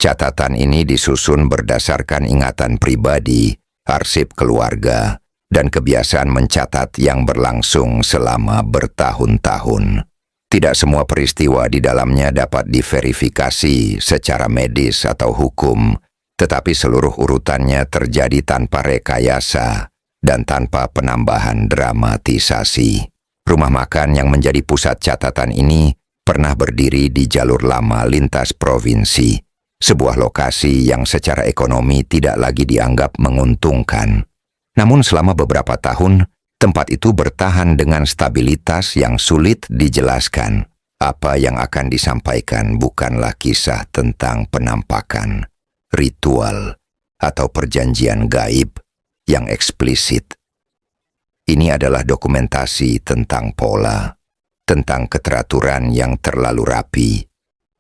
Catatan ini disusun berdasarkan ingatan pribadi, arsip keluarga, dan kebiasaan mencatat yang berlangsung selama bertahun-tahun. Tidak semua peristiwa di dalamnya dapat diverifikasi secara medis atau hukum, tetapi seluruh urutannya terjadi tanpa rekayasa dan tanpa penambahan dramatisasi. Rumah makan yang menjadi pusat catatan ini pernah berdiri di jalur lama lintas provinsi, sebuah lokasi yang secara ekonomi tidak lagi dianggap menguntungkan. Namun selama beberapa tahun, tempat itu bertahan dengan stabilitas yang sulit dijelaskan. Apa yang akan disampaikan bukanlah kisah tentang penampakan, ritual, atau perjanjian gaib yang eksplisit. Ini adalah dokumentasi tentang pola, tentang keteraturan yang terlalu rapi,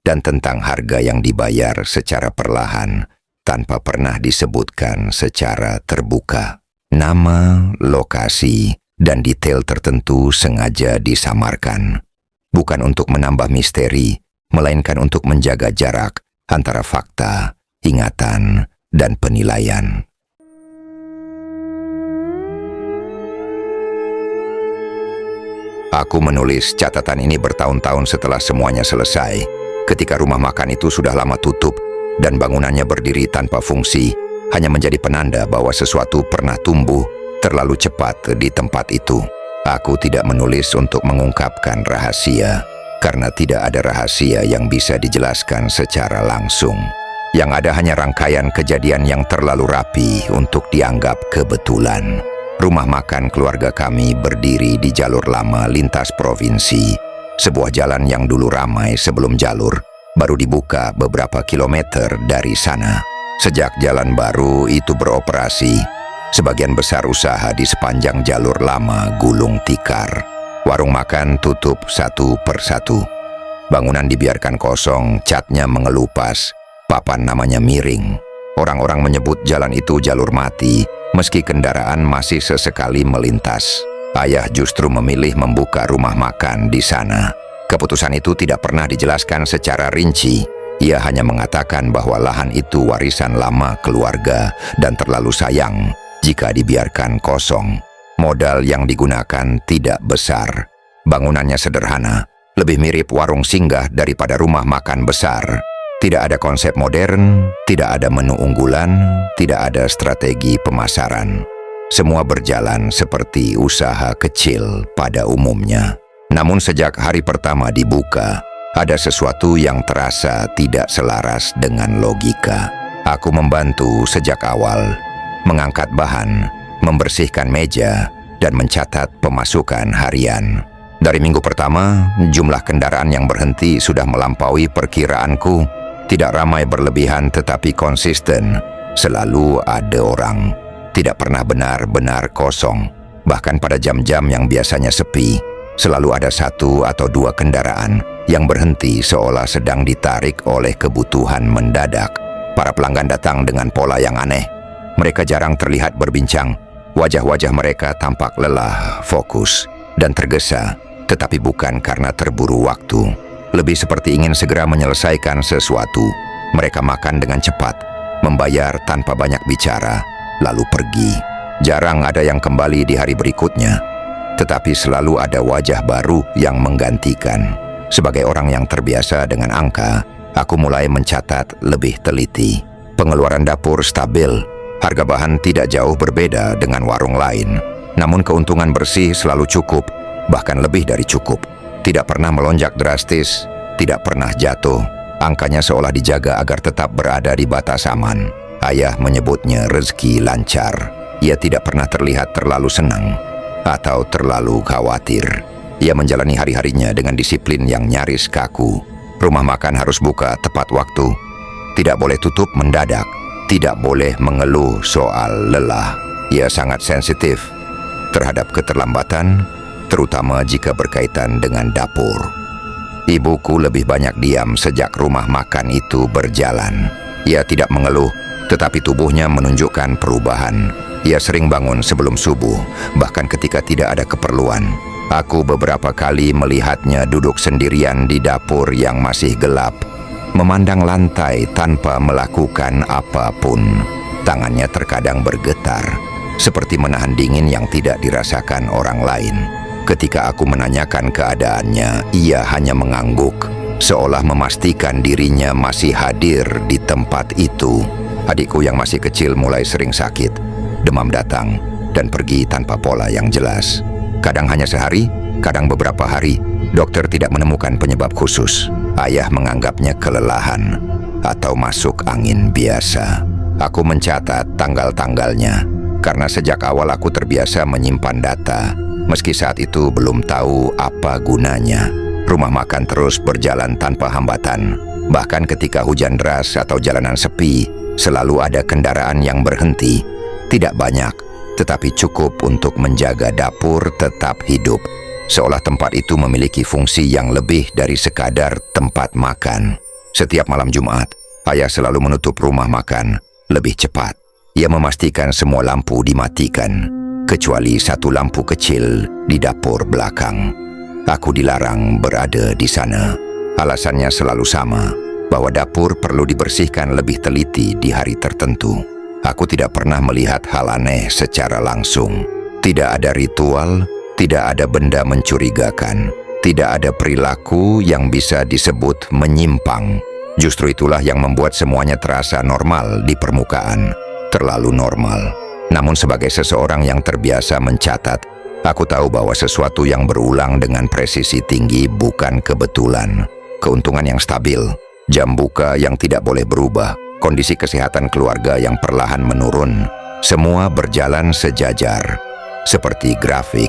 dan tentang harga yang dibayar secara perlahan tanpa pernah disebutkan secara terbuka. Nama, lokasi, dan detail tertentu sengaja disamarkan. Bukan untuk menambah misteri, melainkan untuk menjaga jarak antara fakta, ingatan, dan penilaian. Aku menulis catatan ini bertahun-tahun setelah semuanya selesai, ketika rumah makan itu sudah lama tutup dan bangunannya berdiri tanpa fungsi, hanya menjadi penanda bahwa sesuatu pernah tumbuh terlalu cepat di tempat itu. Aku tidak menulis untuk mengungkapkan rahasia, karena tidak ada rahasia yang bisa dijelaskan secara langsung. Yang ada hanya rangkaian kejadian yang terlalu rapi untuk dianggap kebetulan. Rumah makan keluarga kami berdiri di jalur lama lintas provinsi, sebuah jalan yang dulu ramai sebelum jalur baru dibuka beberapa kilometer dari sana. Sejak jalan baru itu beroperasi, sebagian besar usaha di sepanjang jalur lama gulung tikar. Warung makan tutup satu persatu. Bangunan dibiarkan kosong, catnya mengelupas, papan namanya miring. Orang-orang menyebut jalan itu jalur mati, meski kendaraan masih sesekali melintas. Ayah justru memilih membuka rumah makan di sana. Keputusan itu tidak pernah dijelaskan secara rinci. Ia hanya mengatakan bahwa lahan itu warisan lama keluarga dan terlalu sayang jika dibiarkan kosong. Modal yang digunakan tidak besar. Bangunannya sederhana, lebih mirip warung singgah daripada rumah makan besar. Tidak ada konsep modern, tidak ada menu unggulan, tidak ada strategi pemasaran. Semua berjalan seperti usaha kecil pada umumnya. Namun sejak hari pertama dibuka, ada sesuatu yang terasa tidak selaras dengan logika. Aku membantu sejak awal, mengangkat bahan, membersihkan meja, dan mencatat pemasukan harian. Dari minggu pertama, jumlah kendaraan yang berhenti sudah melampaui perkiraanku. Tidak ramai berlebihan tetapi konsisten. Selalu ada orang. Tidak pernah benar-benar kosong. Bahkan pada jam-jam yang biasanya sepi, selalu ada satu atau dua kendaraan yang berhenti seolah sedang ditarik oleh kebutuhan mendadak. Para pelanggan datang dengan pola yang aneh. Mereka jarang terlihat berbincang. Wajah-wajah mereka tampak lelah, fokus, dan tergesa, tetapi bukan karena terburu waktu. Lebih seperti ingin segera menyelesaikan sesuatu. Mereka makan dengan cepat, membayar tanpa banyak bicara, lalu pergi. Jarang ada yang kembali di hari berikutnya, tetapi selalu ada wajah baru yang menggantikan. Sebagai orang yang terbiasa dengan angka, aku mulai mencatat lebih teliti. Pengeluaran dapur stabil, harga bahan tidak jauh berbeda dengan warung lain. Namun keuntungan bersih selalu cukup, bahkan lebih dari cukup. Tidak pernah melonjak drastis, tidak pernah jatuh. Angkanya seolah dijaga agar tetap berada di batas aman. Ayah menyebutnya rezeki lancar. Ia tidak pernah terlihat terlalu senang atau terlalu khawatir. Ia menjalani hari-harinya dengan disiplin yang nyaris kaku. Rumah makan harus buka tepat waktu. Tidak boleh tutup mendadak. Tidak boleh mengeluh soal lelah. Ia sangat sensitif terhadap keterlambatan, terutama jika berkaitan dengan dapur. Ibuku lebih banyak diam sejak rumah makan itu berjalan. Ia tidak mengeluh, tetapi tubuhnya menunjukkan perubahan. Ia sering bangun sebelum subuh, bahkan ketika tidak ada keperluan. Aku beberapa kali melihatnya duduk sendirian di dapur yang masih gelap, memandang lantai tanpa melakukan apapun. Tangannya terkadang bergetar, seperti menahan dingin yang tidak dirasakan orang lain. Ketika aku menanyakan keadaannya, ia hanya mengangguk, seolah memastikan dirinya masih hadir di tempat itu. Adikku yang masih kecil mulai sering sakit. Demam datang dan pergi tanpa pola yang jelas. Kadang hanya sehari, kadang beberapa hari. Dokter tidak menemukan penyebab khusus. Ayah menganggapnya kelelahan atau masuk angin biasa. Aku mencatat tanggal-tanggalnya, karena sejak awal aku terbiasa menyimpan data, meski saat itu belum tahu apa gunanya. Rumah makan terus berjalan tanpa hambatan. Bahkan ketika hujan deras atau jalanan sepi, selalu ada kendaraan yang berhenti. Tidak banyak, tetapi cukup untuk menjaga dapur tetap hidup. Seolah tempat itu memiliki fungsi yang lebih dari sekadar tempat makan. Setiap malam Jumat, ayah selalu menutup rumah makan lebih cepat. Ia memastikan semua lampu dimatikan, kecuali satu lampu kecil di dapur belakang. Aku dilarang berada di sana. Alasannya selalu sama, bahwa dapur perlu dibersihkan lebih teliti di hari tertentu. Aku tidak pernah melihat hal aneh secara langsung. Tidak ada ritual, tidak ada benda mencurigakan, tidak ada perilaku yang bisa disebut menyimpang. Justru itulah yang membuat semuanya terasa normal di permukaan, terlalu normal. Namun sebagai seseorang yang terbiasa mencatat, aku tahu bahwa sesuatu yang berulang dengan presisi tinggi bukan kebetulan. Keuntungan yang stabil, jam buka yang tidak boleh berubah, kondisi kesehatan keluarga yang perlahan menurun, semua berjalan sejajar, seperti grafik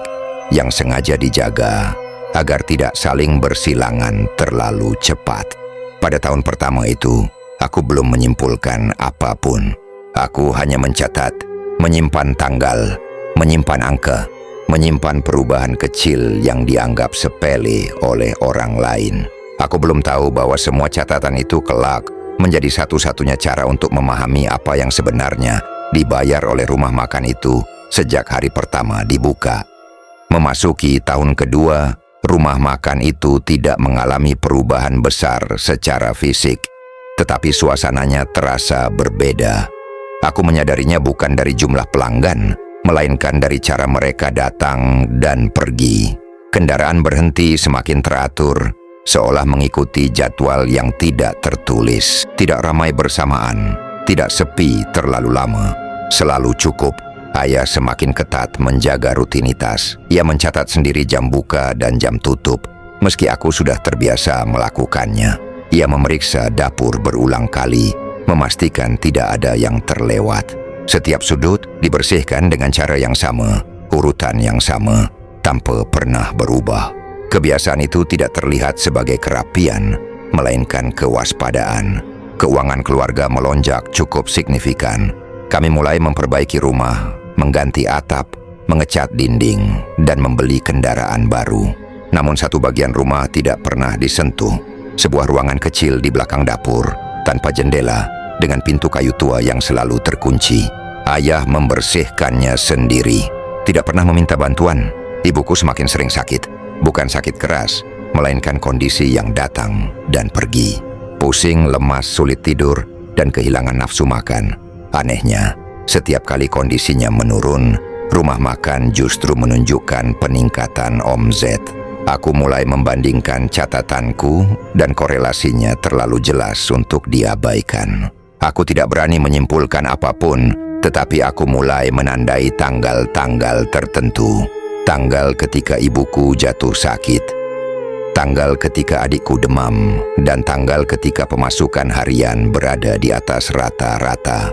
yang sengaja dijaga agar tidak saling bersilangan terlalu cepat. Pada tahun pertama itu, aku belum menyimpulkan apapun. Aku hanya mencatat, menyimpan tanggal, menyimpan angka, menyimpan perubahan kecil yang dianggap sepele oleh orang lain. Aku belum tahu bahwa semua catatan itu kelak menjadi satu-satunya cara untuk memahami apa yang sebenarnya dibayar oleh rumah makan itu sejak hari pertama dibuka. Memasuki tahun kedua, rumah makan itu tidak mengalami perubahan besar secara fisik, tetapi suasananya terasa berbeda. Aku menyadarinya bukan dari jumlah pelanggan, melainkan dari cara mereka datang dan pergi. Kendaraan berhenti semakin teratur, seolah mengikuti jadwal yang tidak tertulis. Tidak ramai bersamaan, tidak sepi terlalu lama, selalu cukup. Ayah semakin ketat menjaga rutinitas. Ia mencatat sendiri jam buka dan jam tutup, meski aku sudah terbiasa melakukannya. Ia memeriksa dapur berulang kali, memastikan tidak ada yang terlewat. Setiap sudut dibersihkan dengan cara yang sama, urutan yang sama, tanpa pernah berubah. Kebiasaan itu tidak terlihat sebagai kerapian, melainkan kewaspadaan. Keuangan keluarga melonjak cukup signifikan. Kami mulai memperbaiki rumah, mengganti atap, mengecat dinding, dan membeli kendaraan baru. Namun satu bagian rumah tidak pernah disentuh. Sebuah ruangan kecil di belakang dapur, tanpa jendela, dengan pintu kayu tua yang selalu terkunci. Ayah membersihkannya sendiri. Tidak pernah meminta bantuan. Ibuku semakin sering sakit. Bukan sakit keras, melainkan kondisi yang datang dan pergi. Pusing, lemas, sulit tidur, dan kehilangan nafsu makan. Anehnya, setiap kali kondisinya menurun, rumah makan justru menunjukkan peningkatan omzet. Aku mulai membandingkan catatanku dan korelasinya terlalu jelas untuk diabaikan. Aku tidak berani menyimpulkan apapun, tetapi aku mulai menandai tanggal-tanggal tertentu. Tanggal ketika ibuku jatuh sakit, tanggal ketika adikku demam, dan tanggal ketika pemasukan harian berada di atas rata-rata.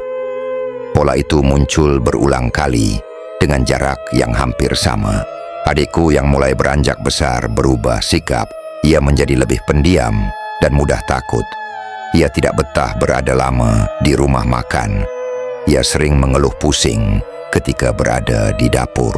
Pola itu muncul berulang kali, dengan jarak yang hampir sama. Adikku yang mulai beranjak besar berubah sikap. Ia menjadi lebih pendiam dan mudah takut. Ia tidak betah berada lama di rumah makan. Ia sering mengeluh pusing ketika berada di dapur.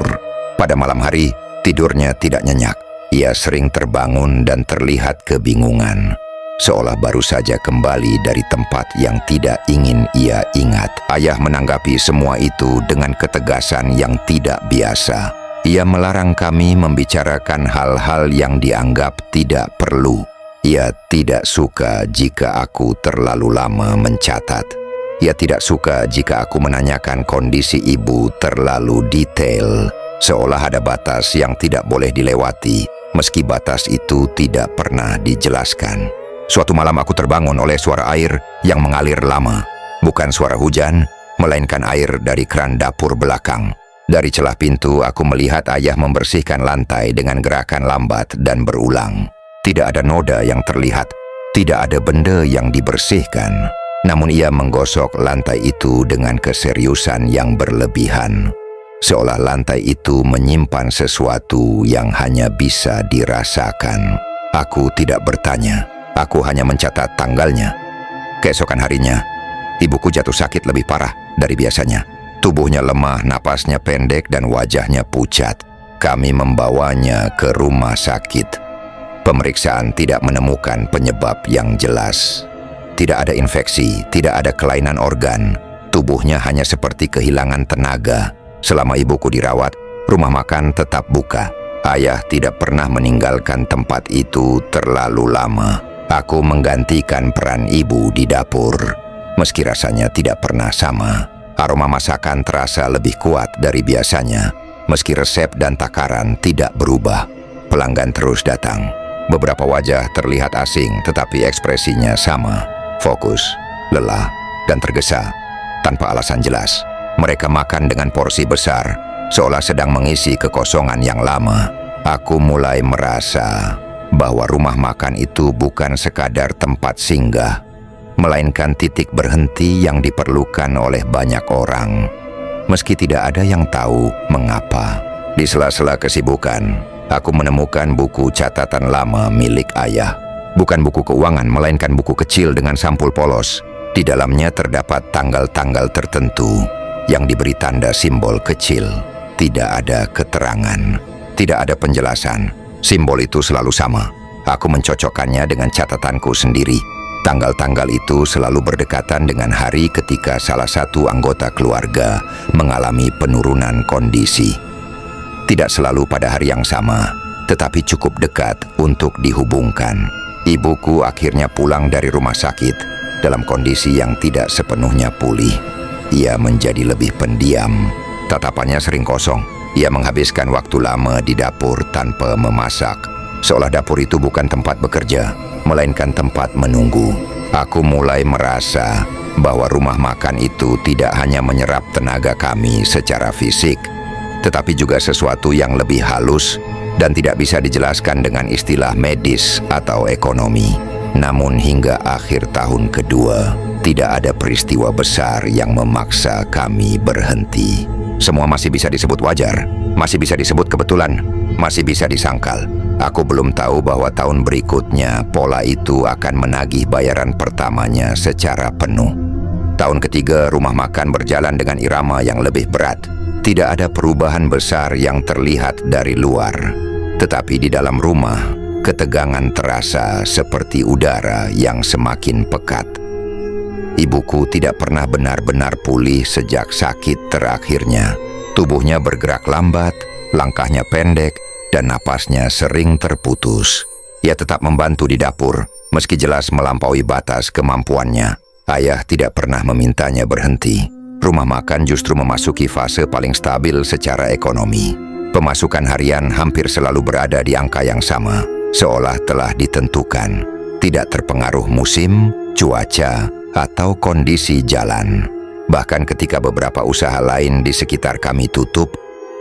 Pada malam hari, tidurnya tidak nyenyak. Ia sering terbangun dan terlihat kebingungan, seolah baru saja kembali dari tempat yang tidak ingin ia ingat. Ayah menanggapi semua itu dengan ketegasan yang tidak biasa. Ia melarang kami membicarakan hal-hal yang dianggap tidak perlu. Ia tidak suka jika aku terlalu lama mencatat. Ia tidak suka jika aku menanyakan kondisi ibu terlalu detail, seolah ada batas yang tidak boleh dilewati, meski batas itu tidak pernah dijelaskan. Suatu malam aku terbangun oleh suara air yang mengalir lama. Bukan suara hujan, melainkan air dari keran dapur belakang. Dari celah pintu, aku melihat ayah membersihkan lantai dengan gerakan lambat dan berulang. Tidak ada noda yang terlihat, tidak ada benda yang dibersihkan. Namun ia menggosok lantai itu dengan keseriusan yang berlebihan. Seolah lantai itu menyimpan sesuatu yang hanya bisa dirasakan. Aku tidak bertanya, aku hanya mencatat tanggalnya. Keesokan harinya, ibuku jatuh sakit lebih parah dari biasanya. Tubuhnya lemah, napasnya pendek, dan wajahnya pucat. Kami membawanya ke rumah sakit. Pemeriksaan tidak menemukan penyebab yang jelas. Tidak ada infeksi, tidak ada kelainan organ. Tubuhnya hanya seperti kehilangan tenaga. Selama ibuku dirawat, rumah makan tetap buka. Ayah tidak pernah meninggalkan tempat itu terlalu lama. Aku menggantikan peran ibu di dapur. Meski rasanya tidak pernah sama, aroma masakan terasa lebih kuat dari biasanya. Meski resep dan takaran tidak berubah, pelanggan terus datang. Beberapa wajah terlihat asing, tetapi ekspresinya sama. Fokus, lelah, dan tergesa. Tanpa alasan jelas, mereka makan dengan porsi besar, seolah sedang mengisi kekosongan yang lama. Aku mulai merasa bahwa rumah makan itu bukan sekadar tempat singgah, melainkan titik berhenti yang diperlukan oleh banyak orang. Meski tidak ada yang tahu mengapa. Di sela-sela kesibukan, aku menemukan buku catatan lama milik ayah. Bukan buku keuangan, melainkan buku kecil dengan sampul polos. Di dalamnya terdapat tanggal-tanggal tertentu yang diberi tanda simbol kecil. Tidak ada keterangan, tidak ada penjelasan. Simbol itu selalu sama. Aku mencocokkannya dengan catatanku sendiri. Tanggal-tanggal itu selalu berdekatan dengan hari ketika salah satu anggota keluarga mengalami penurunan kondisi. Tidak selalu pada hari yang sama, tetapi cukup dekat untuk dihubungkan. Ibuku akhirnya pulang dari rumah sakit dalam kondisi yang tidak sepenuhnya pulih. Ia menjadi lebih pendiam. Tatapannya sering kosong. Ia menghabiskan waktu lama di dapur tanpa memasak. Seolah dapur itu bukan tempat bekerja, melainkan tempat menunggu. Aku mulai merasa bahwa rumah makan itu tidak hanya menyerap tenaga kami secara fisik, tetapi juga sesuatu yang lebih halus dan tidak bisa dijelaskan dengan istilah medis atau ekonomi. Namun hingga akhir tahun kedua, tidak ada peristiwa besar yang memaksa kami berhenti. Semua masih bisa disebut wajar, masih bisa disebut kebetulan, masih bisa disangkal. Aku belum tahu bahwa tahun berikutnya pola itu akan menagih bayaran pertamanya secara penuh. Tahun ketiga, rumah makan berjalan dengan irama yang lebih berat. Tidak ada perubahan besar yang terlihat dari luar, tetapi di dalam rumah, ketegangan terasa seperti udara yang semakin pekat. Ibuku tidak pernah benar-benar pulih sejak sakit terakhirnya. Tubuhnya bergerak lambat, langkahnya pendek, dan napasnya sering terputus. Ia tetap membantu di dapur, meski jelas melampaui batas kemampuannya. Ayah tidak pernah memintanya berhenti. Rumah makan justru memasuki fase paling stabil secara ekonomi. Pemasukan harian hampir selalu berada di angka yang sama, seolah telah ditentukan. Tidak terpengaruh musim, cuaca, atau kondisi jalan. Bahkan ketika beberapa usaha lain di sekitar kami tutup,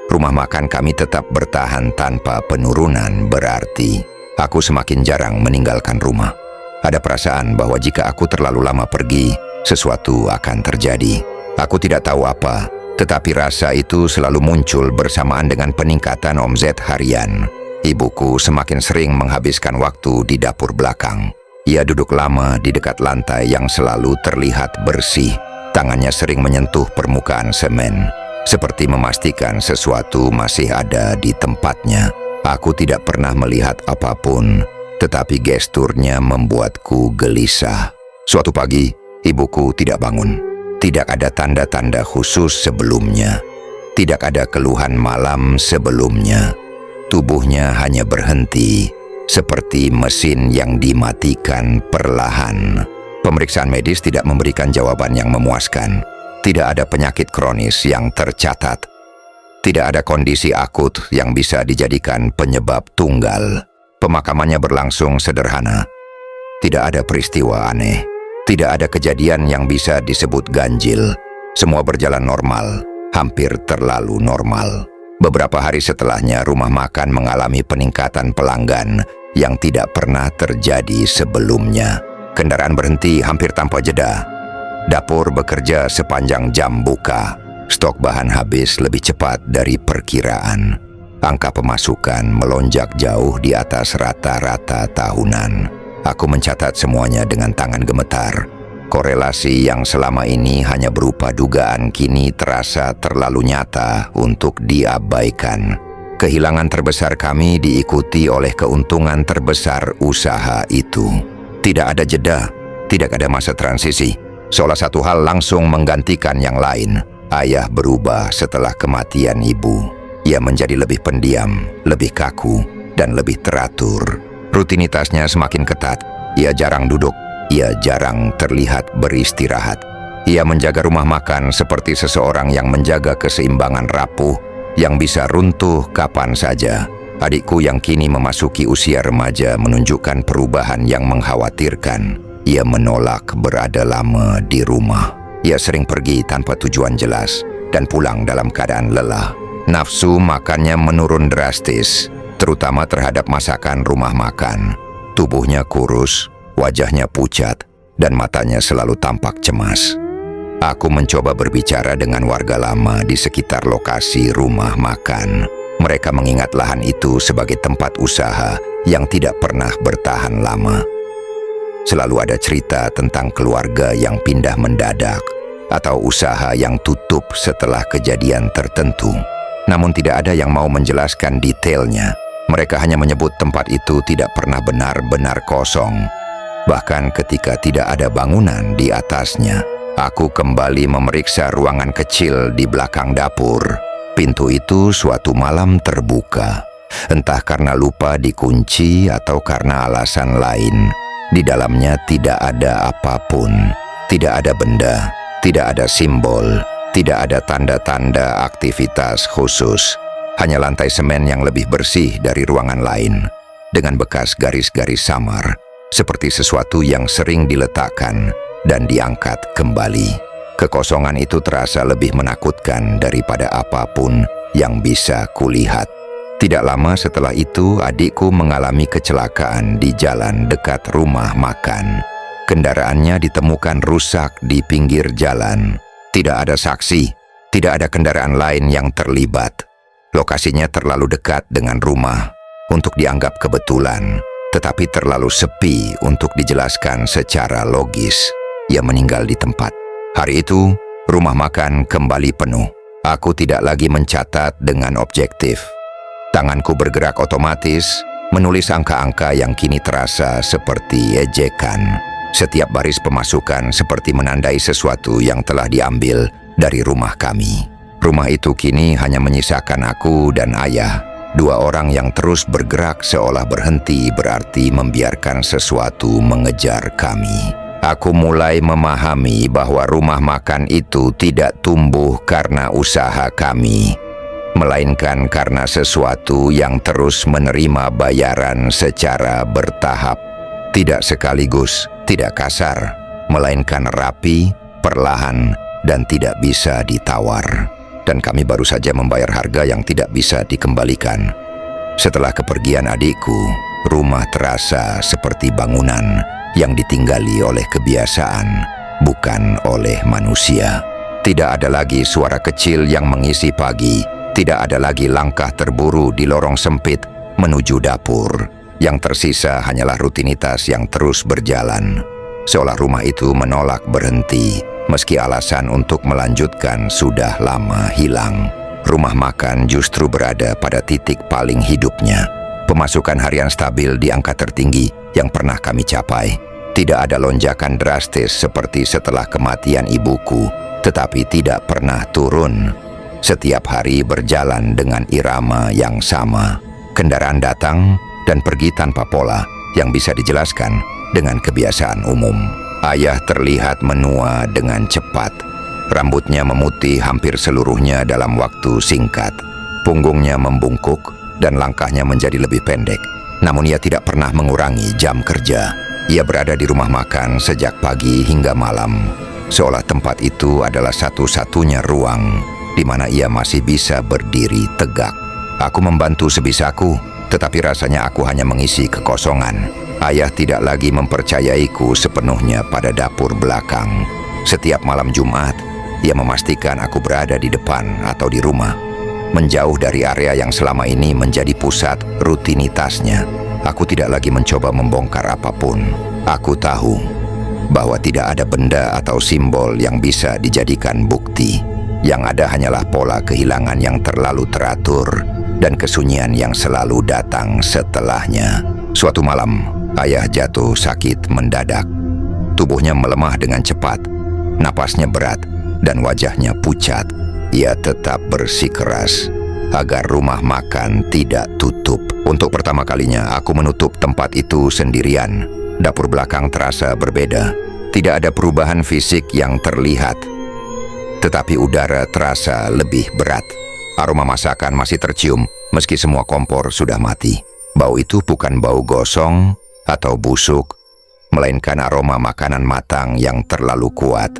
rumah makan kami tetap bertahan tanpa penurunan berarti. Aku semakin jarang meninggalkan rumah. Ada perasaan bahwa jika aku terlalu lama pergi, sesuatu akan terjadi. Aku tidak tahu apa, tetapi rasa itu selalu muncul bersamaan dengan peningkatan omzet harian. Ibuku semakin sering menghabiskan waktu di dapur belakang. Ia duduk lama di dekat lantai yang selalu terlihat bersih. Tangannya sering menyentuh permukaan semen, seperti memastikan sesuatu masih ada di tempatnya. Aku tidak pernah melihat apapun, tetapi gesturnya membuatku gelisah. Suatu pagi, ibuku tidak bangun. Tidak ada tanda-tanda khusus sebelumnya. Tidak ada keluhan malam sebelumnya. Tubuhnya hanya berhenti, seperti mesin yang dimatikan perlahan. Pemeriksaan medis tidak memberikan jawaban yang memuaskan. Tidak ada penyakit kronis yang tercatat. Tidak ada kondisi akut yang bisa dijadikan penyebab tunggal. Pemakamannya berlangsung sederhana. Tidak ada peristiwa aneh. Tidak ada kejadian yang bisa disebut ganjil. Semua berjalan normal, hampir terlalu normal. Beberapa hari setelahnya, rumah makan mengalami peningkatan pelanggan yang tidak pernah terjadi sebelumnya. Kendaraan berhenti hampir tanpa jeda. Dapur bekerja sepanjang jam buka. Stok bahan habis lebih cepat dari perkiraan. Angka pemasukan melonjak jauh di atas rata-rata tahunan. Aku mencatat semuanya dengan tangan gemetar. Korelasi yang selama ini hanya berupa dugaan kini terasa terlalu nyata untuk diabaikan. Kehilangan terbesar kami diikuti oleh keuntungan terbesar usaha itu. Tidak ada jeda, tidak ada masa transisi. Seolah satu hal langsung menggantikan yang lain. Ayah berubah setelah kematian ibu. Ia menjadi lebih pendiam, lebih kaku, dan lebih teratur. Rutinitasnya semakin ketat. Ia jarang duduk. Ia jarang terlihat beristirahat. Ia menjaga rumah makan seperti seseorang yang menjaga keseimbangan rapuh yang bisa runtuh kapan saja. Adikku yang kini memasuki usia remaja menunjukkan perubahan yang mengkhawatirkan. Ia menolak berada lama di rumah. Ia sering pergi tanpa tujuan jelas dan pulang dalam keadaan lelah. Nafsu makannya menurun drastis, terutama terhadap masakan rumah makan. Tubuhnya kurus, wajahnya pucat, dan matanya selalu tampak cemas. Aku mencoba berbicara dengan warga lama di sekitar lokasi rumah makan. Mereka mengingat lahan itu sebagai tempat usaha yang tidak pernah bertahan lama. Selalu ada cerita tentang keluarga yang pindah mendadak atau usaha yang tutup setelah kejadian tertentu. Namun tidak ada yang mau menjelaskan detailnya. Mereka hanya menyebut tempat itu tidak pernah benar-benar kosong. Bahkan ketika tidak ada bangunan di atasnya, aku kembali memeriksa ruangan kecil di belakang dapur. Pintu itu suatu malam terbuka. Entah karena lupa dikunci atau karena alasan lain. Di dalamnya tidak ada apapun. Tidak ada benda, tidak ada simbol, tidak ada tanda-tanda aktivitas khusus. Hanya lantai semen yang lebih bersih dari ruangan lain, dengan bekas garis-garis samar, seperti sesuatu yang sering diletakkan dan diangkat kembali. Kekosongan itu terasa lebih menakutkan daripada apapun yang bisa kulihat. Tidak lama setelah itu, adikku mengalami kecelakaan di jalan dekat rumah makan. Kendaraannya ditemukan rusak di pinggir jalan. Tidak ada saksi, tidak ada kendaraan lain yang terlibat. Lokasinya terlalu dekat dengan rumah untuk dianggap kebetulan, tetapi terlalu sepi untuk dijelaskan secara logis. Ia meninggal di tempat. Hari itu, rumah makan kembali penuh. Aku tidak lagi mencatat dengan objektif. Tanganku bergerak otomatis, menulis angka-angka yang kini terasa seperti ejekan. Setiap baris pemasukan seperti menandai sesuatu yang telah diambil dari rumah kami. Rumah itu kini hanya menyisakan aku dan ayah. Dua orang yang terus bergerak seolah berhenti berarti membiarkan sesuatu mengejar kami. Aku mulai memahami bahwa rumah makan itu tidak tumbuh karena usaha kami, melainkan karena sesuatu yang terus menerima bayaran secara bertahap. Tidak sekaligus, tidak kasar, melainkan rapi, perlahan, dan tidak bisa ditawar. Dan kami baru saja membayar harga yang tidak bisa dikembalikan. Setelah kepergian adikku, rumah terasa seperti bangunan yang ditinggali oleh kebiasaan, bukan oleh manusia. Tidak ada lagi suara kecil yang mengisi pagi. Tidak ada lagi langkah terburu di lorong sempit menuju dapur. Yang tersisa hanyalah rutinitas yang terus berjalan. Seolah rumah itu menolak berhenti, meski alasan untuk melanjutkan sudah lama hilang. Rumah makan justru berada pada titik paling hidupnya. Pemasukan harian stabil di angka tertinggi yang pernah kami capai. Tidak ada lonjakan drastis seperti setelah kematian ibuku, tetapi tidak pernah turun. Setiap hari berjalan dengan irama yang sama. Kendaraan datang dan pergi tanpa pola yang bisa dijelaskan dengan kebiasaan umum. Ayah terlihat menua dengan cepat. Rambutnya memutih hampir seluruhnya dalam waktu singkat. Punggungnya membungkuk dan langkahnya menjadi lebih pendek. Namun ia tidak pernah mengurangi jam kerja. Ia berada di rumah makan sejak pagi hingga malam, seolah tempat itu adalah satu-satunya ruang di mana ia masih bisa berdiri tegak. Aku membantu sebisaku, tetapi rasanya aku hanya mengisi kekosongan. Ayah tidak lagi mempercayaiku sepenuhnya pada dapur belakang. Setiap malam Jumat, ia memastikan aku berada di depan atau di rumah, menjauh dari area yang selama ini menjadi pusat rutinitasnya. Aku tidak lagi mencoba membongkar apapun. Aku tahu bahwa tidak ada benda atau simbol yang bisa dijadikan bukti. Yang ada hanyalah pola kehilangan yang terlalu teratur dan kesunyian yang selalu datang setelahnya. Suatu malam, ayah jatuh sakit mendadak. Tubuhnya melemah dengan cepat, napasnya berat, dan wajahnya pucat. Ia tetap bersikeras agar rumah makan tidak tutup. Untuk pertama kalinya, aku menutup tempat itu sendirian. Dapur belakang terasa berbeda. Tidak ada perubahan fisik yang terlihat, tetapi udara terasa lebih berat. Aroma masakan masih tercium, meski semua kompor sudah mati. Bau itu bukan bau gosong atau busuk, melainkan aroma makanan matang yang terlalu kuat.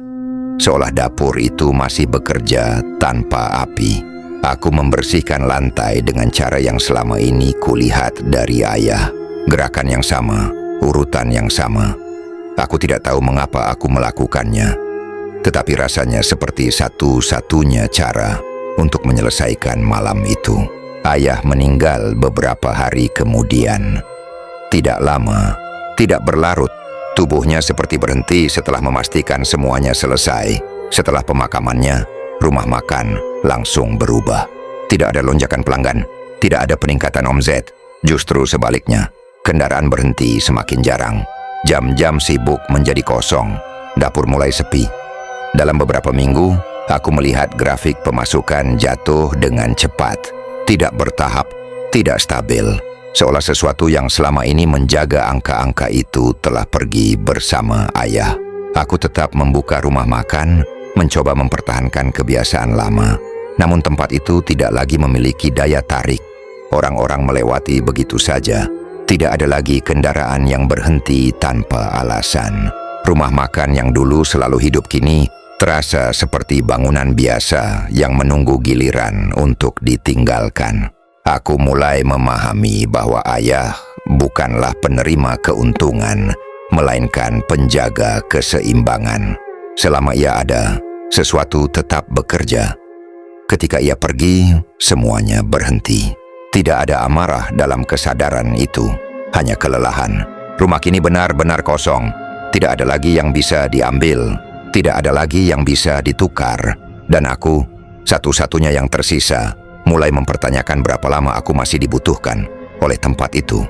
Seolah dapur itu masih bekerja tanpa api. Aku membersihkan lantai dengan cara yang selama ini kulihat dari ayah. Gerakan yang sama, urutan yang sama. Aku tidak tahu mengapa aku melakukannya, tetapi rasanya seperti satu-satunya cara untuk menyelesaikan malam itu. Ayah meninggal beberapa hari kemudian. Tidak lama, tidak berlarut. Tubuhnya seperti berhenti setelah memastikan semuanya selesai. Setelah pemakamannya, rumah makan langsung berubah. Tidak ada lonjakan pelanggan, tidak ada peningkatan omset. Justru sebaliknya, kendaraan berhenti semakin jarang. Jam-jam sibuk menjadi kosong. Dapur mulai sepi. Dalam beberapa minggu, aku melihat grafik pemasukan jatuh dengan cepat. Tidak bertahap, tidak stabil. Seolah sesuatu yang selama ini menjaga angka-angka itu telah pergi bersama ayah. Aku tetap membuka rumah makan, mencoba mempertahankan kebiasaan lama. Namun tempat itu tidak lagi memiliki daya tarik. Orang-orang melewati begitu saja. Tidak ada lagi kendaraan yang berhenti tanpa alasan. Rumah makan yang dulu selalu hidup kini terasa seperti bangunan biasa yang menunggu giliran untuk ditinggalkan. Aku mulai memahami bahwa ayah bukanlah penerima keuntungan, melainkan penjaga keseimbangan. Selama ia ada, sesuatu tetap bekerja. Ketika ia pergi, semuanya berhenti. Tidak ada amarah dalam kesadaran itu, hanya kelelahan. Rumah kini benar-benar kosong. Tidak ada lagi yang bisa diambil, tidak ada lagi yang bisa ditukar. Dan aku, satu-satunya yang tersisa, mulai mempertanyakan berapa lama aku masih dibutuhkan oleh tempat itu.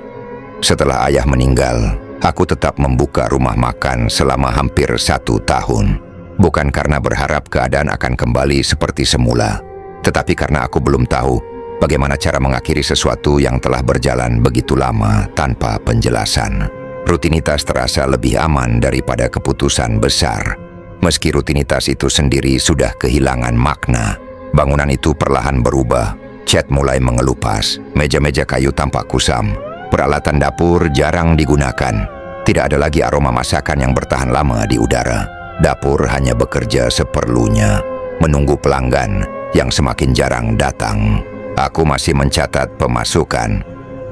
Setelah ayah meninggal, aku tetap membuka rumah makan selama hampir 1 tahun. Bukan karena berharap keadaan akan kembali seperti semula, tetapi karena aku belum tahu bagaimana cara mengakhiri sesuatu yang telah berjalan begitu lama tanpa penjelasan. Rutinitas terasa lebih aman daripada keputusan besar. Meski rutinitas itu sendiri sudah kehilangan makna. Bangunan itu perlahan berubah. Cat mulai mengelupas. Meja-meja kayu tampak kusam. Peralatan dapur jarang digunakan. Tidak ada lagi aroma masakan yang bertahan lama di udara. Dapur hanya bekerja seperlunya, menunggu pelanggan yang semakin jarang datang. Aku masih mencatat pemasukan,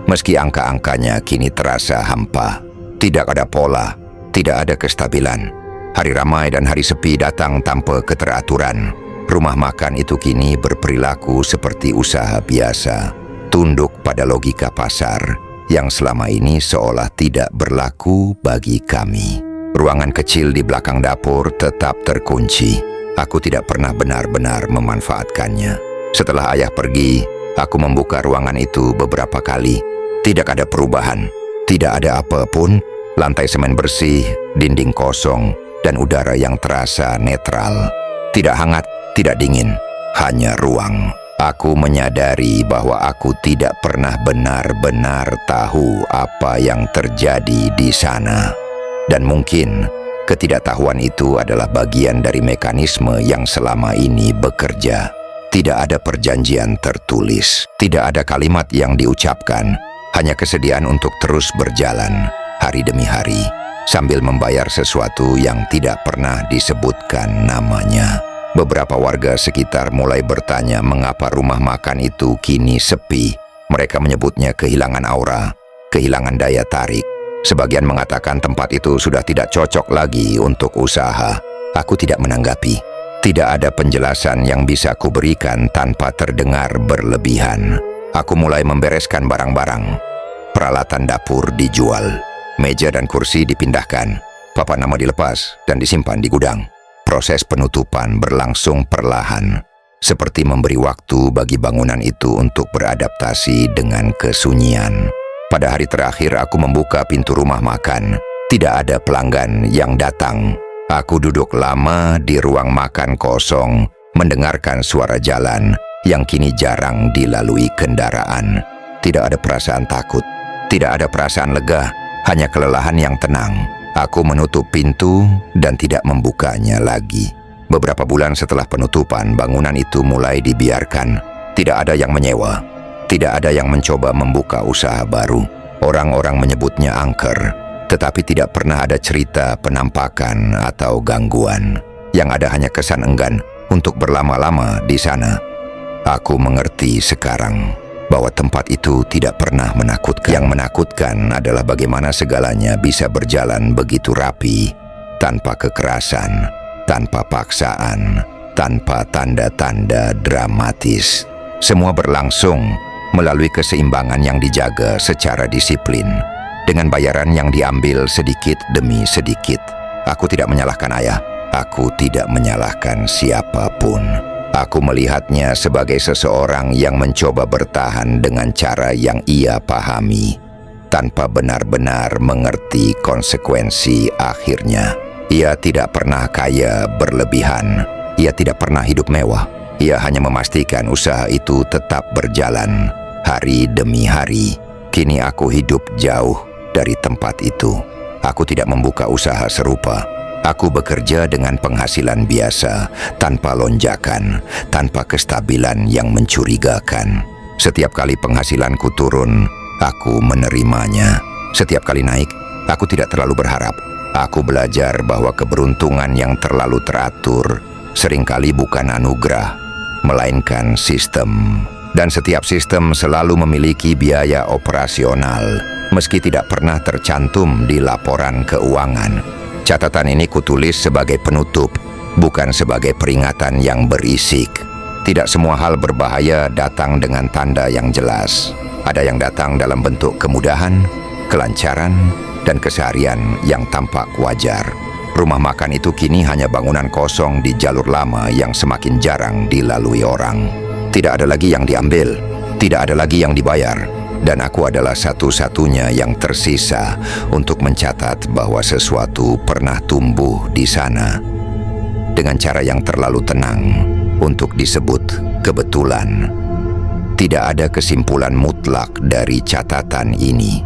meski angka-angkanya kini terasa hampa. Tidak ada pola, tidak ada kestabilan. Hari ramai dan hari sepi datang tanpa keteraturan. Rumah makan itu kini berperilaku seperti usaha biasa, tunduk pada logika pasar yang selama ini seolah tidak berlaku bagi kami. Ruangan kecil di belakang dapur tetap terkunci. Aku tidak pernah benar-benar memanfaatkannya. Setelah ayah pergi, aku membuka ruangan itu beberapa kali. Tidak ada perubahan, tidak ada apapun. Lantai semen bersih, dinding kosong, dan udara yang terasa netral. Tidak hangat, tidak dingin, hanya ruang. Aku menyadari bahwa aku tidak pernah benar-benar tahu apa yang terjadi di sana. Dan mungkin ketidaktahuan itu adalah bagian dari mekanisme yang selama ini bekerja. Tidak ada perjanjian tertulis, tidak ada kalimat yang diucapkan, hanya kesediaan untuk terus berjalan hari demi hari, sambil membayar sesuatu yang tidak pernah disebutkan namanya. Beberapa warga sekitar mulai bertanya mengapa rumah makan itu kini sepi. Mereka menyebutnya kehilangan aura, kehilangan daya tarik. Sebagian mengatakan tempat itu sudah tidak cocok lagi untuk usaha. Aku tidak menanggapi. Tidak ada penjelasan yang bisa kuberikan tanpa terdengar berlebihan. Aku mulai membereskan barang-barang. Peralatan dapur dijual. Meja dan kursi dipindahkan. Papan nama dilepas dan disimpan di gudang. Proses penutupan berlangsung perlahan, seperti memberi waktu bagi bangunan itu untuk beradaptasi dengan kesunyian. Pada hari terakhir aku membuka pintu rumah makan. Tidak ada pelanggan yang datang. Aku duduk lama di ruang makan kosong, mendengarkan suara jalan yang kini jarang dilalui kendaraan. Tidak ada perasaan takut, tidak ada perasaan lega, hanya kelelahan yang tenang. Aku menutup pintu dan tidak membukanya lagi. Beberapa bulan setelah penutupan, bangunan itu mulai dibiarkan. Tidak ada yang menyewa. Tidak ada yang mencoba membuka usaha baru. Orang-orang menyebutnya angker, tetapi tidak pernah ada cerita penampakan atau gangguan. Yang ada hanya kesan enggan untuk berlama-lama di sana. Aku mengerti sekarang bahwa tempat itu tidak pernah menakutkan. Yang menakutkan adalah bagaimana segalanya bisa berjalan begitu rapi, tanpa kekerasan, tanpa paksaan, tanpa tanda-tanda dramatis. Semua berlangsung melalui keseimbangan yang dijaga secara disiplin, dengan bayaran yang diambil sedikit demi sedikit. Aku tidak menyalahkan ayah, aku tidak menyalahkan siapapun. Aku melihatnya sebagai seseorang yang mencoba bertahan dengan cara yang ia pahami, tanpa benar-benar mengerti konsekuensi akhirnya. Ia tidak pernah kaya berlebihan, ia tidak pernah hidup mewah. Ia hanya memastikan usaha itu tetap berjalan hari demi hari. Kini aku hidup jauh dari tempat itu. Aku tidak membuka usaha serupa. Aku bekerja dengan penghasilan biasa, tanpa lonjakan, tanpa kestabilan yang mencurigakan. Setiap kali penghasilanku turun, aku menerimanya. Setiap kali naik, aku tidak terlalu berharap. Aku belajar bahwa keberuntungan yang terlalu teratur seringkali bukan anugerah, melainkan sistem. Dan setiap sistem selalu memiliki biaya operasional, meski tidak pernah tercantum di laporan keuangan. Catatan ini kutulis sebagai penutup, bukan sebagai peringatan yang berisik. Tidak semua hal berbahaya datang dengan tanda yang jelas. Ada yang datang dalam bentuk kemudahan, kelancaran, dan keseharian yang tampak wajar. Rumah makan itu kini hanya bangunan kosong di jalur lama yang semakin jarang dilalui orang. Tidak ada lagi yang diambil, tidak ada lagi yang dibayar. Dan aku adalah satu-satunya yang tersisa untuk mencatat bahwa sesuatu pernah tumbuh di sana dengan cara yang terlalu tenang untuk disebut kebetulan. Tidak ada kesimpulan mutlak dari catatan ini.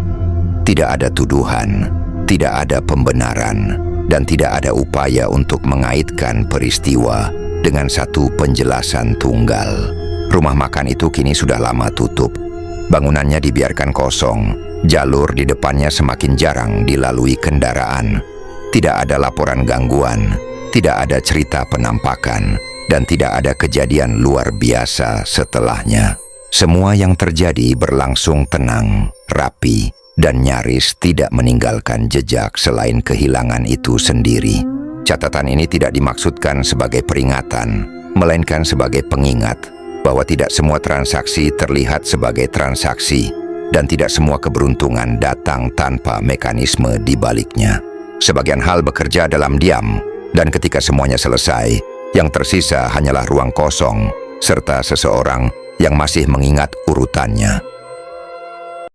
Tidak ada tuduhan, tidak ada pembenaran, dan tidak ada upaya untuk mengaitkan peristiwa dengan satu penjelasan tunggal. Rumah makan itu kini sudah lama tutup. Bangunannya dibiarkan kosong, jalur di depannya semakin jarang dilalui kendaraan. Tidak ada laporan gangguan, tidak ada cerita penampakan, dan tidak ada kejadian luar biasa setelahnya. Semua yang terjadi berlangsung tenang, rapi, dan nyaris tidak meninggalkan jejak selain kehilangan itu sendiri. Catatan ini tidak dimaksudkan sebagai peringatan, melainkan sebagai pengingat bahwa tidak semua transaksi terlihat sebagai transaksi, dan tidak semua keberuntungan datang tanpa mekanisme di baliknya. Sebagian hal bekerja dalam diam, dan ketika semuanya selesai, yang tersisa hanyalah ruang kosong, serta seseorang yang masih mengingat urutannya.